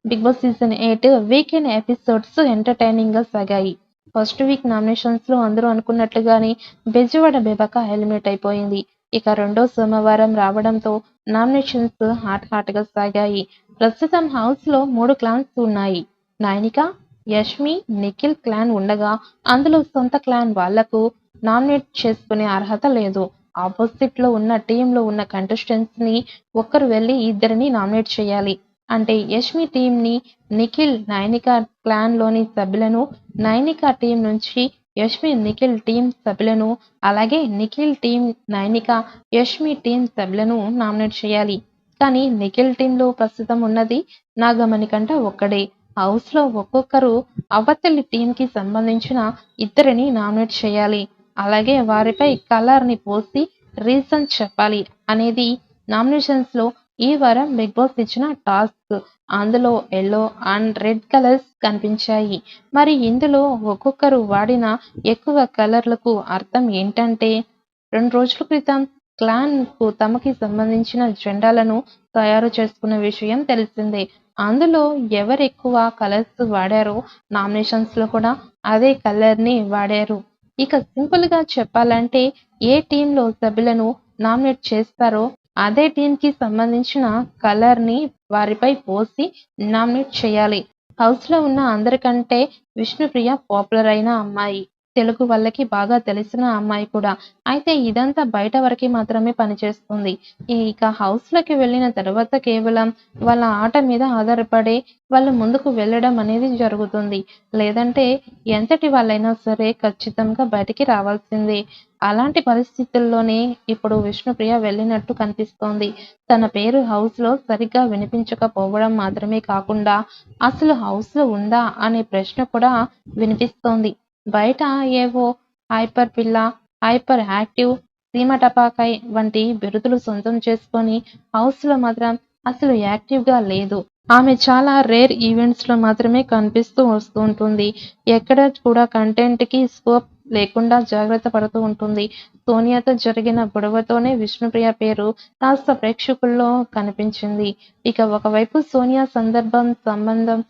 Big Boss season 8 weekend episodes entertaining గా సాగాయి. First week nominations లో అందరూ అనుకున్నట్లుగానే బెజవాడ బెబక ఎలిమినేట్ అయిపోయింది. ఇక రెండో సోమవారం రావడంతో నామినేషన్స్ హాట్ గా సాగాయి. ప్రస్తుతం హౌస్ లో 3 క్లాన్స్ ఉన్నాయి. నైనిక, యష్మి, నిఖిల్ క్లాన్ ఉండగా అందులో సొంత క్లాన్ వాళ్లకు నామినేట్ చేసుకునే అర్హత లేదు. ఆపోజిట్ లో ఉన్న టీంలో ఉన్న కంటెస్టెంట్స్ ని ఒక్కరు వెళ్లి ఇద్దరిని నామినేట్ చేయాలి. అంటే యష్మి టీం ని నిఖిల్, నైనిక క్లాన్ లోని సభ్యులను, నైనిక టీం నుంచి యష్మి, నిఖిల్ టీం సభ్యులను, అలాగే నిఖిల్ టీం, నైనిక, యష్మి టీం సభ్యులను నామినేట్ చేయాలి. కానీ నిఖిల్ టీంలో ప్రస్తుతం ఉన్నది నాగమణికంట ఒక్కడే. హౌస్ లో ఒక్కొక్కరు అవతలి టీం కి సంబంధించిన ఇద్దరిని నామినేట్ చేయాలి. అలాగే వారిపై కలర్ ని పోసి రీజన్ చెప్పాలి అనేది నామినేషన్స్ లో ఈ వారం బిగ్ బాస్ ఇచ్చిన టాస్క్. అందులో ఎల్లో అండ్ రెడ్ కలర్స్ కనిపించాయి. మరి ఇందులో ఒక్కొక్కరు వాడిన ఎక్కువ కలర్లకు అర్థం ఏంటంటే 2 రోజుల క్రితం క్లాన్ కు తమకి సంబంధించిన జెండాలను తయారు చేసుకున్న విషయం తెలిసిందే. అందులో ఎవరు ఎక్కువ కలర్స్ వాడారో నామినేషన్స్ లో కూడా అదే కలర్ ని వాడారు. ఇక సింపుల్ గా చెప్పాలంటే ఏ టీంలో సభ్యులను నామినేట్ చేస్తారో అదే టీం కి సంబంధించిన కలర్ ని వారిపై పోసి నామినేట్ చేయాలి. హౌస్ లో ఉన్న అందరికంటే విష్ణుప్రియ పాపులర్ అయిన అమ్మాయి. తెలుగు వాళ్ళకి బాగా తెలిసిన అమ్మాయి కూడా. అయితే ఇదంతా బయట వరకి మాత్రమే పనిచేస్తుంది. ఇక హౌస్ లోకి వెళ్ళిన తర్వాత కేవలం వాళ్ళ ఆట మీద ఆధారపడే వాళ్ళు ముందుకు వెళ్ళడం అనేది జరుగుతుంది. లేదంటే ఎంతటి వాళ్ళైనా సరే ఖచ్చితంగా బయటికి రావాల్సిందే. అలాంటి పరిస్థితుల్లోనే ఇప్పుడు విష్ణుప్రియ వెళ్ళినట్టు కనిపిస్తోంది. తన పేరు హౌస్ లో సరిగ్గా వినిపించకపోవడం మాత్రమే కాకుండా అసలు హౌస్ లో ఉందా అనే ప్రశ్న కూడా వినిపిస్తోంది. బయట ఏవో హైపర్ పిల్ల, హైపర్ యాక్టివ్, సీమ టపాకాయ్ వంటి బిరుదులు సొంతం చేసుకొని హౌస్ లో మాత్రం అసలు యాక్టివ్ గా లేదు. ఆమె చాలా రేర్ ఈవెంట్స్ లో మాత్రమే కనిపిస్తూ వస్తూ ఉంటుంది. ఎక్కడ కూడా కంటెంట్ కి స్కోప్ లేకుండా జాగ్రత్త పడుతూ ఉంటుంది. సోనియాతో జరిగిన గొడవతోనే విష్ణుప్రియ పేరు కాస్త ప్రేక్షకుల్లో కనిపించింది. ఇక ఒకవైపు సోనియా సంబంధం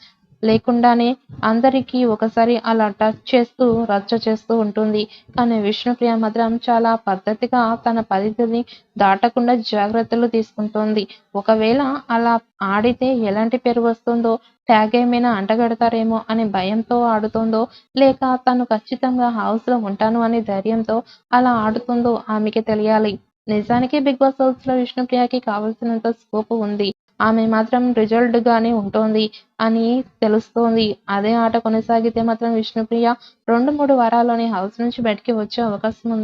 లేకుండానే అందరికీ ఒకసారి అలా టచ్ చేస్తూ రచ్చ చేస్తూ ఉంటుంది. కానీ విష్ణుప్రియ మాత్రం చాలా పద్ధతిగా తన పరిధిని దాటకుండా జాగ్రత్తలు తీసుకుంటోంది. ఒకవేళ అలా ఆడితే ఎలాంటి పేరు వస్తుందో, ట్యాగ్ ఏమైనా అంటగడతారేమో అనే భయంతో ఆడుతోందో, లేక తను ఖచ్చితంగా హౌస్ లో ఉంటాను అనే ధైర్యంతో అలా ఆడుతుందో ఆమెకి తెలియాలి. నిజానికి బిగ్ బాస్ హౌస్ లో విష్ణుప్రియకి కావలసినంత స్కోప్ ఉంది. ఆమె మాత్రం రిజల్ట్ గానే ఉంటోంది అని తెలుస్తోంది. అదే ఆట కొనసాగితే మాత్రం విష్ణుప్రియ 2-3 వారాల్లోనే హౌస్ నుంచి బయటికి వచ్చే అవకాశం ఉంది.